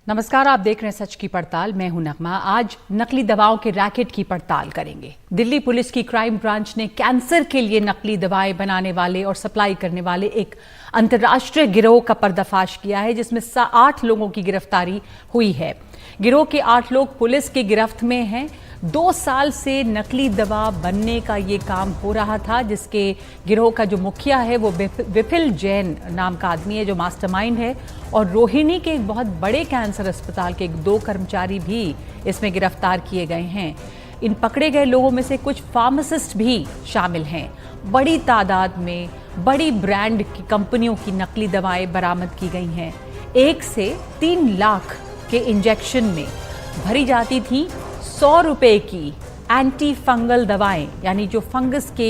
नमस्कार, आप देख रहे हैं सच की पड़ताल। मैं हूं नगमा। आज नकली दवाओं के रैकेट की पड़ताल करेंगे। दिल्ली पुलिस की क्राइम ब्रांच ने कैंसर के लिए नकली दवाएं बनाने वाले और सप्लाई करने वाले एक अंतर्राष्ट्रीय गिरोह का पर्दाफाश किया है, जिसमें 8 लोगों की गिरफ्तारी हुई है। गिरोह के 8 लोग पुलिस की गिरफ्त में हैं। 2 साल से नकली दवा बनने का ये काम हो रहा था, जिसके गिरोह का जो मुखिया है वो विपिल जैन नाम का आदमी है, जो मास्टरमाइंड है। और रोहिणी के एक बहुत बड़े कैंसर अस्पताल के 2 कर्मचारी भी इसमें गिरफ्तार किए गए हैं। इन पकड़े गए लोगों में से कुछ फार्मासिस्ट भी शामिल हैं। बड़ी तादाद में बड़ी ब्रांड की कंपनियों की नकली दवाएं बरामद की गई हैं। 1 से 3 लाख के इंजेक्शन में भरी जाती थी 100 रुपए की एंटी फंगल दवाएं, यानी जो फंगस के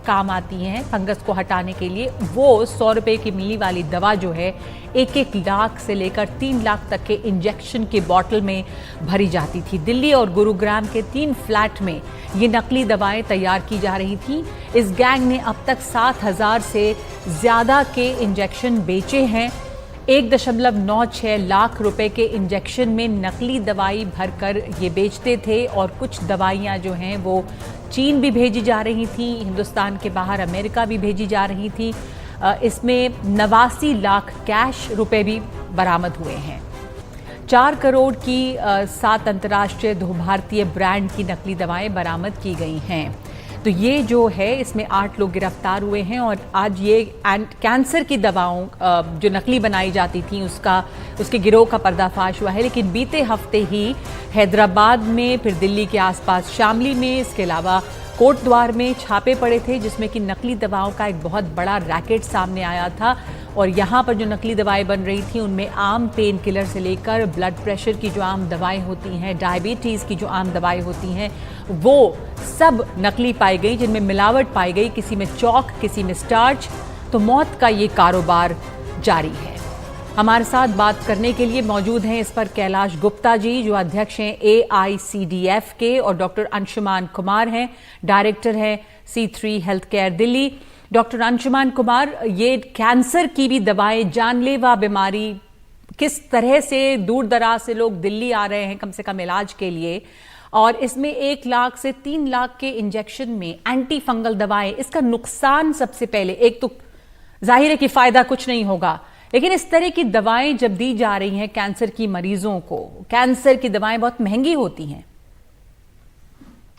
काम आती हैं, फंगस को हटाने के लिए, वो 100 रुपए की मिली वाली दवा जो है 1-1 लाख से लेकर 3 लाख तक के इंजेक्शन के बॉटल में भरी जाती थी। दिल्ली और गुरुग्राम के 3 फ्लैट में ये नकली दवाएं तैयार की जा रही थी। इस गैंग ने अब तक 7,000 से ज़्यादा के इंजेक्शन बेचे हैं। 1.96 लाख रुपए के इंजेक्शन में नकली दवाई भरकर ये बेचते थे। और कुछ दवाइयाँ जो हैं वो चीन भी भेजी जा रही थी, हिंदुस्तान के बाहर अमेरिका भी भेजी जा रही थी। इसमें 89 लाख कैश रुपए भी बरामद हुए हैं। 4 करोड़ की 7 अंतर्राष्ट्रीय 2 भारतीय ब्रांड की नकली दवाएं बरामद की गई हैं। तो ये जो है, इसमें 8 लोग गिरफ्तार हुए हैं। और आज ये कैंसर की दवाओं जो नकली बनाई जाती थी उसके गिरोह का पर्दाफाश हुआ है। लेकिन बीते हफ्ते ही हैदराबाद में, फिर दिल्ली के आसपास शामली में, इसके अलावा कोटद्वार में छापे पड़े थे, जिसमें कि नकली दवाओं का एक बहुत बड़ा रैकेट सामने आया था। और यहाँ पर जो नकली दवाएं बन रही थी उनमें आम पेन किलर से लेकर ब्लड प्रेशर की जो आम दवाएं होती हैं, डायबिटीज़ की जो आम दवाएं होती हैं, वो सब नकली पाई गई, जिनमें मिलावट पाई गई। किसी में चौक, किसी में स्टार्च। तो मौत का ये कारोबार जारी है। हमारे साथ बात करने के लिए मौजूद हैं इस पर कैलाश गुप्ता जी, जो अध्यक्ष हैं AICDF के, और डॉक्टर अंशुमान कुमार हैं, डायरेक्टर हैं C3 health care Delhi. Doctor Anshuman Kumar, ये कैंसर की भी दवाएं, जानलेवा बीमारी, किस तरह से दूर दराज से लोग दिल्ली आ रहे हैं कम से कम इलाज के लिए, और इसमें 1 लाख से 3 लाख के इंजेक्शन में एंटी फंगल दवाएं, इसका नुकसान सबसे पहले, एक तो जाहिर है कि फायदा कुछ नहीं होगा, लेकिन इस तरह की दवाएं जब दी जा रही हैं कैंसर की मरीजों को, कैंसर की दवाएं बहुत महंगी होती हैं।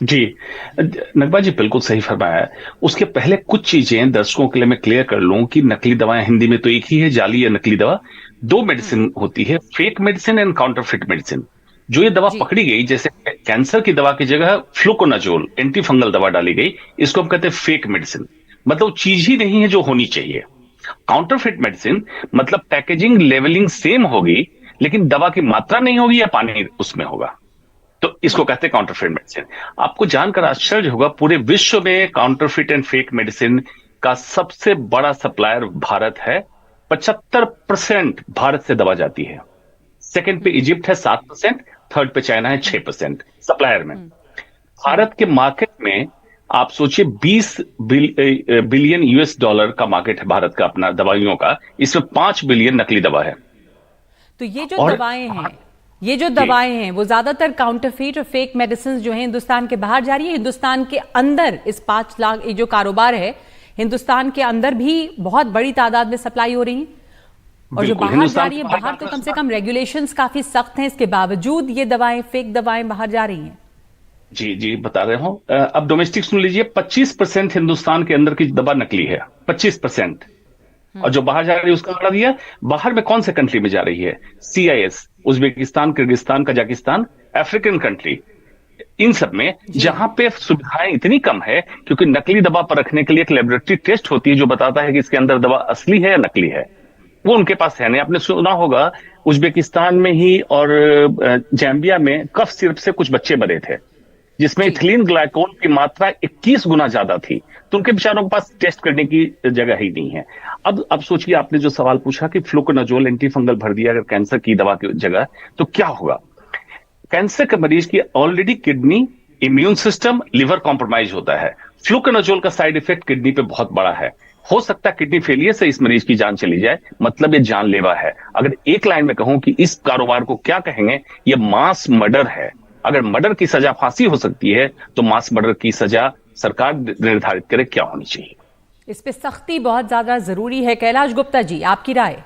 जी नकबा जी, बिल्कुल सही फरमाया है। उसके पहले कुछ चीजें दर्शकों के लिए मैं क्लियर कर लूं कि नकली दवाएं हिंदी में तो एक ही है, जाली या नकली दवा। 2 मेडिसिन होती है, fake medicine and counterfeit medicine. जो ये दवा पकड़ी गई, जैसे कैंसर की दवा की जगह फ्लूकोनाजोल एंटी फंगल दवा डाली गई, इसको हम कहते हैं फेक मेडिसिन। मतलब चीज ही नहीं है जो होनी चाहिए। काउंटरफिट मेडिसिन मतलब पैकेजिंग लेवलिंग सेम होगी, लेकिन दवा की मात्रा नहीं होगी या पानी उसमें होगा, तो इसको कहते हैं काउंटरफिट मेडिसिन। आपको जानकर आश्चर्य होगा, पूरे विश्व में काउंटरफिट एंड फेक मेडिसिन का सबसे बड़ा सप्लायर भारत है। 75% भारत से दवा जाती है। सेकंड पे इजिप्ट है 7%, थर्ड पे चाइना है 6% सप्लायर में। भारत के मार्केट में आप सोचिए 20 बिलियन US$ का मार्केट है भारत का अपना दवाइयों का। इसमें 5 बिलियन नकली दवा है। तो ये जो दवाएं हैं वो ज्यादातर काउंटरफीट और फेक मेडिसिन जो है हिंदुस्तान के बाहर जा रही है। हिंदुस्तान के अंदर इस 5 लाख जो कारोबार है, हिंदुस्तान के अंदर भी बहुत बड़ी तादाद में सप्लाई हो रही है। और जो बाहर जा रही है, बाहर तो कम से कम रेगुलेशंस काफी सख्त हैं, इसके बावजूद ये दवाएं, फेक दवाएं बाहर जा रही हैं। जी बता रहे हूं। अब डोमेस्टिक सुन लीजिए, 25% हिंदुस्तान के अंदर की दवा नकली है, 25%। और जो बाहर जा रही है उसका आंकड़ा दिया। बाहर में कौन से कंट्री में जा रही है? CIS, Uzbekistan, Kyrgyzstan, Kazakhstan, African country, इन सब में, जहां पे सुविधाएं इतनी कम है, क्योंकि नकली दवा पर रखने के लिए एक लेबोरेटरी टेस्ट होती है जो बताता है कि इसके अंदर दवा असली है या नकली है, वो उनके पास है नहीं। आपने सुना होगा उज्बेकिस्तान में ही और जैम्बिया में कफ सिरप से कुछ बच्चे मरे थे, जिसमें इथिलीन ग्लाइकोल की मात्रा 21 गुना ज्यादा थी। तो उनके बेचारों के पास टेस्ट करने की जगह ही नहीं है। अब सोचिए, आपने जो सवाल पूछा कि फ्लूकोनाजोल एंटी फंगल भर दिया अगर कैंसर की दवा की जगह, तो क्या होगा? कैंसर के मरीज की already kidney, immune system, liver compromise होता है। फ्लूकोनाजोल का साइड इफेक्ट किडनी पे बहुत बड़ा है। हो सकता है किडनी फेलियर से इस मरीज की जान चली जाए, मतलब ये जानलेवा है। अगर एक लाइन में कहूं कि इस कारोबार को क्या कहेंगे, ये मास मर्डर है। अगर मर्डर की सजा फांसी हो सकती है तो मास मर्डर की सजा सरकार निर्धारित करे क्या होनी चाहिए। इस पे सख्ती बहुत ज्यादा जरूरी है। कैलाश गुप्ता जी, आपकी राय,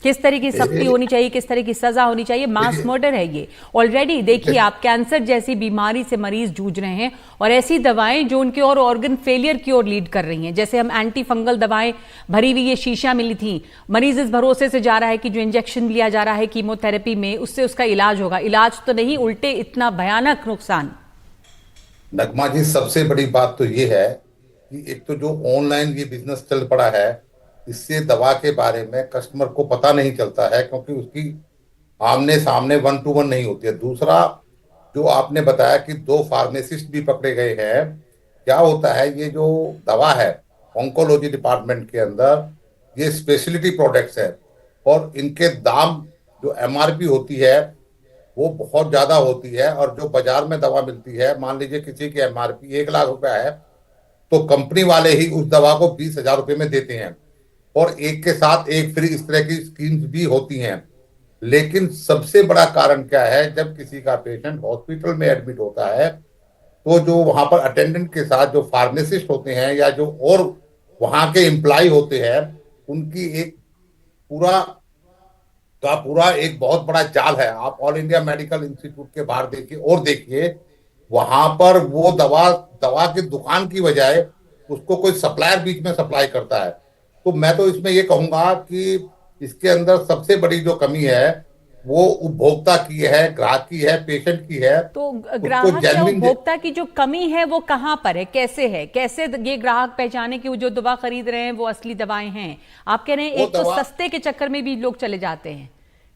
किस तरह की सख्ती होनी चाहिए, किस तरह की सजा होनी चाहिए? मास मर्डर है ये। ऑलरेडी देखिए आप, कैंसर जैसी बीमारी से मरीज जूझ रहे हैं और ऐसी दवाएं जो उनके और ऑर्गन फेलियर की ओर लीड कर रही हैं। जैसे हम एंटी फंगल दवाएं भरी हुई ये शीशियां मिली थी, मरीज इस भरोसे से जा रहा है कि जो इंजेक्शन लिया जा रहा है कीमोथेरेपी में उससे उसका इलाज होगा। इलाज तो नहीं, उल्टे इतना भयानक नुकसान। नगमा जी, सबसे बड़ी बात तो ये है कि एक तो जो ऑनलाइन ये बिजनेस चल पड़ा है, इससे दवा के बारे में कस्टमर को पता नहीं चलता है, क्योंकि उसकी आमने सामने 1-to-1 नहीं होती है। दूसरा, जो आपने बताया कि 2 फार्मासिस्ट भी पकड़े गए हैं, क्या होता है ये जो दवा है ऑन्कोलॉजी डिपार्टमेंट के अंदर, ये स्पेशलिटी प्रोडक्ट्स है और इनके दाम जो एमआरपी होती है वो बहुत ज्यादा होती है। और जो बाजार में दवा मिलती है, मान लीजिए किसी की एमआरपी 1 लाख रुपया है, तो कंपनी वाले ही उस दवा को 20,000 रुपये में देते हैं और एक के साथ एक फ्री, इस तरह की स्कीम्स भी होती हैं। लेकिन सबसे बड़ा कारण क्या है, जब किसी का पेशेंट हॉस्पिटल में एडमिट होता है तो जो वहां पर अटेंडेंट के साथ जो फार्मासिस्ट होते हैं या जो और वहां के एम्प्लॉय होते हैं, उनकी एक पूरा का पूरा एक बहुत बड़ा जाल है। आप ऑल इंडिया मेडिकल इंस्टीट्यूट के बाहर देखिए और देखिए, वहां पर वो दवा दवा की दुकान की बजाय उसको कोई सप्लायर बीच में सप्लाई करता है। तो मैं तो इसमें ये कहूंगा कि इसके अंदर सबसे बड़ी जो कमी है वो उपभोक्ता की है, ग्राहक की है, पेशेंट की है। तो ग्राहक या उपभोक्ता की जो कमी है वो कहां पर है, कैसे है, कैसे ये ग्राहक पहचाने कि वो जो दवा खरीद रहे हैं वो असली दवाएं हैं? आप कह रहे हैं एक तो सस्ते के चक्कर में भी लोग चले जाते हैं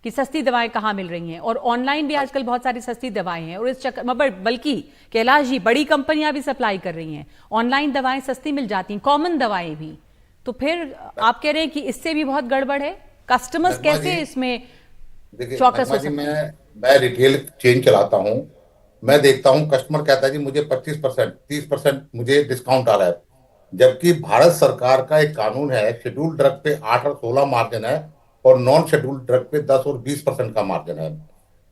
कि सस्ती दवाएं कहां मिल रही हैं, और ऑनलाइन भी आजकल बहुत सारी सस्ती दवाएं हैं, और इस चक्कर में बल्कि कैलाश जी बड़ी कंपनियां भी सप्लाई कर रही हैं, ऑनलाइन दवाएं सस्ती मिल जाती हैं, कॉमन दवाएं भी। तो फिर आप कह रहे हैं कि इससे भी बहुत गड़बड़ है। कस्टमर्स कैसे इसमें चौकस हो सकते हैं? मैं रिटेल चेन चलाता हूं, मैं देखता हूं कस्टमर कहता है जी मुझे 25%, 30% मुझे डिस्काउंट आ रहा है, जबकि भारत सरकार का एक कानून है, शेड्यूल्ड ड्रग पे 8 और 16 मार्जिन है और नॉन शेड्यूल्ड ड्रग पे 10 और 20% का मार्जिन है।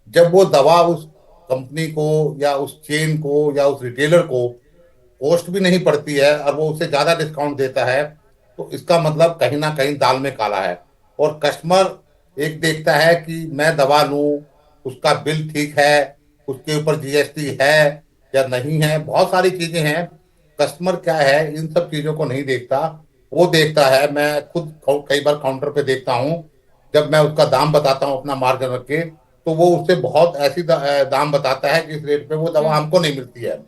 जब वो दवा उस कंपनी को या उस चेन को या उस रिटेलर को कॉस्ट भी नहीं पड़ती है और वो उससे ज्यादा डिस्काउंट देता है, तो इसका मतलब कहीं ना कहीं दाल में काला है। और कस्टमर एक देखता है कि मैं दवा लूं, उसका बिल ठीक है, उसके ऊपर जीएसटी है या नहीं है, बहुत सारी चीजें हैं। कस्टमर क्या है, इन सब चीजों को नहीं देखता। वो देखता है, मैं खुद कई बार काउंटर पे देखता हूं, जब मैं उसका दाम बताता हूं अपना मार्जिन रख के, तो वो उससे बहुत ऐसी दाम बताता है जिस रेट पे वो दवा हमको नहीं मिलती है।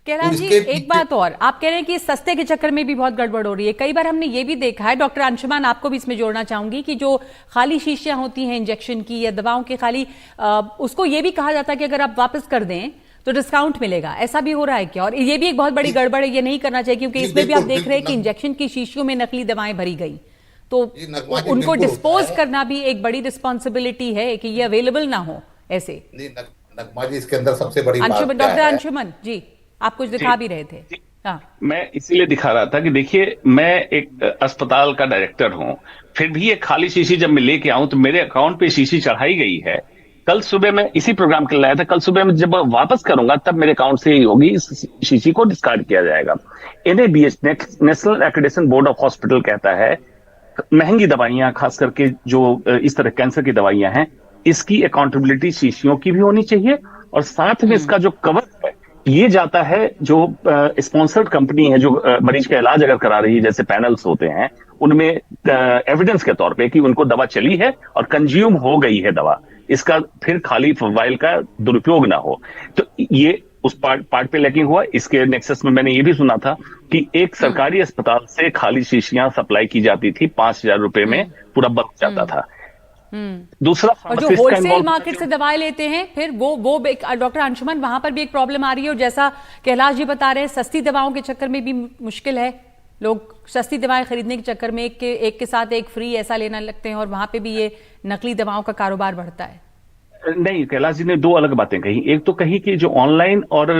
कैलाश जी, एक बात और, आप कह रहे हैं कि सस्ते के चक्कर में भी बहुत गड़बड़ हो रही है। कई बार हमने ये भी देखा है, डॉक्टर अंशुमान आपको भी इसमें जोड़ना चाहूंगी, कि जो खाली शीशियां होती हैं इंजेक्शन की या दवाओं की खाली, उसको ये भी कहा जाता है कि अगर आप वापस कर दें तो डिस्काउंट मिलेगा। ऐसा भी हो रहा है क्या? और ये भी एक बहुत बड़ी गड़बड़ है, ये नहीं करना चाहिए, क्योंकि इसमें भी आप देख रहे हैं कि इंजेक्शन की शीशियों में नकली दवाएं भरी गई, तो उनको डिस्पोज करना भी एक बड़ी रिस्पॉन्सिबिलिटी है कि ये अवेलेबल ना हो ऐसे। नगमा जी, इसके अंदर सबसे बड़ी बात डॉक्टर अंशुमन जी, आप कुछ दिखा भी रहे थे। हाँ, मैं इसीलिए दिखा रहा था कि देखिए, मैं एक अस्पताल का डायरेक्टर हूं, फिर भी एक खाली शीशी जब मैं लेके आऊं तो मेरे अकाउंट पे शीशी चढ़ाई गई है। कल सुबह मैं इसी प्रोग्राम के लिए लाया था, कल सुबह मैं जब वापस करूंगा तब मेरे अकाउंट से ही होगी, इस शीशी को डिस्कार्ड किया जाएगा। NABH, national accreditation board of hospital, कहता है महंगी दवाइयां, खास करके जो इस तरह कैंसर की दवाइयां हैं, इसकी अकाउंटेबिलिटी शीशियों की भी होनी चाहिए, और साथ में इसका जो कवर है ये जाता है जो स्पॉन्सर्ड कंपनी है, जो मरीज का इलाज अगर करा रही है, जैसे पैनल्स होते हैं, उनमें एविडेंस के तौर पे कि उनको दवा चली है और कंज्यूम हो गई है दवा, इसका फिर खाली वाइल का दुरुपयोग ना हो। तो ये उस पार्ट पे लैकिंग हुआ। इसके नेक्सस में मैंने ये भी सुना था कि एक सरकारी अस्पताल से खाली शीशियां सप्लाई की जाती थी, 5,000 रुपए में पूरा बन जाता था। दूसरा, और जो होलसेल मार्केट से दवाएं लेते हैं फिर वो डॉक्टर अंशुमन, वहां पर भी एक प्रॉब्लम आ रही है। और जैसा कैलाश जी बता रहे हैं, सस्ती दवाओं के चक्कर में भी मुश्किल है, लोग सस्ती दवाएं खरीदने के चक्कर में एक के साथ एक फ्री ऐसा लेना लगते हैं, और वहां पे भी ये नकली दवाओं का कारोबार बढ़ता है। नहीं, कैलाश जी ने दो अलग बातें कही। एक तो कही कि जो ऑनलाइन और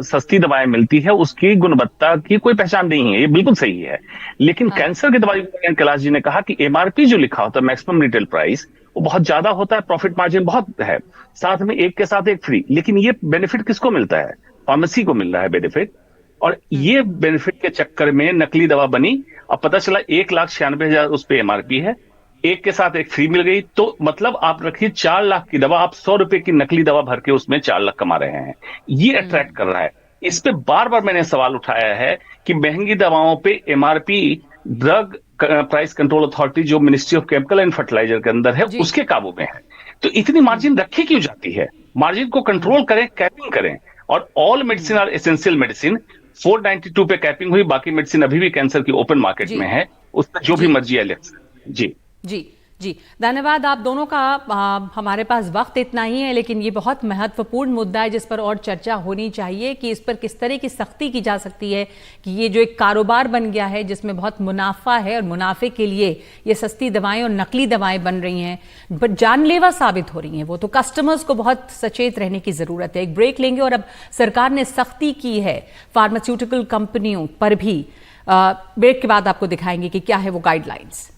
सस्ती दवाएं मिलती है उसकी गुणवत्ता की कोई पहचान नहीं है, ये बिल्कुल सही है। लेकिन हाँ। कैंसर की दवाई में कैलाश जी ने कहा कि एमआरपी जो लिखा होता है, मैक्सिमम रिटेल प्राइस, वो बहुत ज्यादा होता है, प्रॉफिट मार्जिन बहुत है, साथ में एक के साथ एक फ्री। लेकिन ये बेनिफिट किसको मिलता है? फार्मेसी को मिल रहा है बेनिफिट। और ये बेनिफिट के चक्कर में नकली दवा बनी। अब पता चला 1,96,000 उस पे एमआरपी है, एक के साथ एक फ्री मिल गई, तो मतलब आप रखिए 4 लाख की दवा, आप 100 रुपए की नकली दवा भर के उसमें 4 लाख कमा रहे हैं। ये अट्रैक्ट कर रहा है। इस पे बार बार मैंने सवाल उठाया है कि महंगी दवाओं पे MRP drug price control authority, जो ministry of chemical and fertiliser के अंदर है, जी। उसके काबू में है। तो इतनी मार्जिन रखी क्यों जाती है? मार्जिन को कंट्रोल करें, कैपिंग करें। और all medicine are essential medicine. 492 पे कैपिंग हुई, बाकी मेडिसिन अभी भी कैंसर की ओपन मार्केट जी। में है, उसमें जो भी जी। मर्जी है ले सकते हैं। जी जी। जी, धन्यवाद आप दोनों का। हमारे पास वक्त इतना ही है, लेकिन ये बहुत महत्वपूर्ण मुद्दा है जिस पर और चर्चा होनी चाहिए कि इस पर किस तरह की सख्ती की जा सकती है कि ये जो एक कारोबार बन गया है जिसमें बहुत मुनाफा है और मुनाफे के लिए ये सस्ती दवाएं और नकली दवाएं बन रही हैं, बट जानलेवा साबित हो रही हैं। वो तो कस्टमर्स को बहुत सचेत रहने की ज़रूरत है। एक ब्रेक लेंगे और अब सरकार ने सख्ती की है फार्मास्यूटिकल कंपनियों पर भी। ब्रेक के बाद आपको दिखाएंगे कि क्या है वो गाइडलाइंस।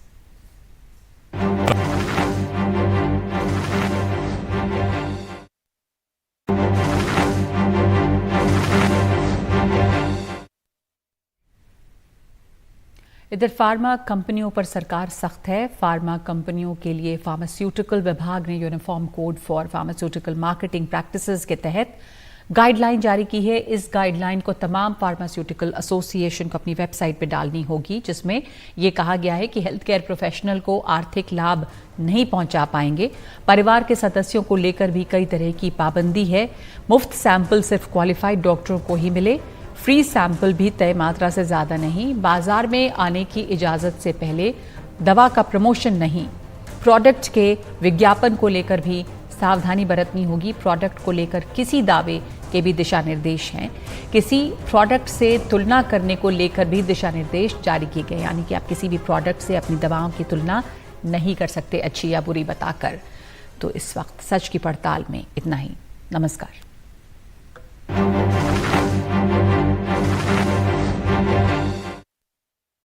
इधर फार्मा कंपनियों पर सरकार सख्त है। फार्मा कंपनियों के लिए फार्मास्यूटिकल विभाग ने uniform code for pharmaceutical marketing practices के तहत गाइडलाइन जारी की है। इस गाइडलाइन को तमाम फार्मास्यूटिकल एसोसिएशन को अपनी वेबसाइट पर डालनी होगी, जिसमें यह कहा गया है कि हेल्थ केयर प्रोफेशनल को आर्थिक लाभ नहीं पहुंचा पाएंगे। परिवार के सदस्यों को लेकर भी कई तरह की पाबंदी है। मुफ्त सैंपल सिर्फ क्वालिफाइड डॉक्टरों को ही मिले, फ्री सैंपल भी तय मात्रा से ज़्यादा नहीं, बाजार में आने की इजाज़त से पहले दवा का प्रमोशन नहीं, प्रोडक्ट के विज्ञापन को लेकर भी सावधानी बरतनी होगी। प्रोडक्ट को लेकर किसी दावे के भी दिशा निर्देश हैं। किसी प्रोडक्ट से तुलना करने को लेकर भी दिशा निर्देश जारी किए गए, यानी कि आप किसी भी प्रोडक्ट से अपनी दवाओं की तुलना नहीं कर सकते अच्छी या बुरी बताकर। तो इस वक्त सच की पड़ताल में इतना ही। नमस्कार।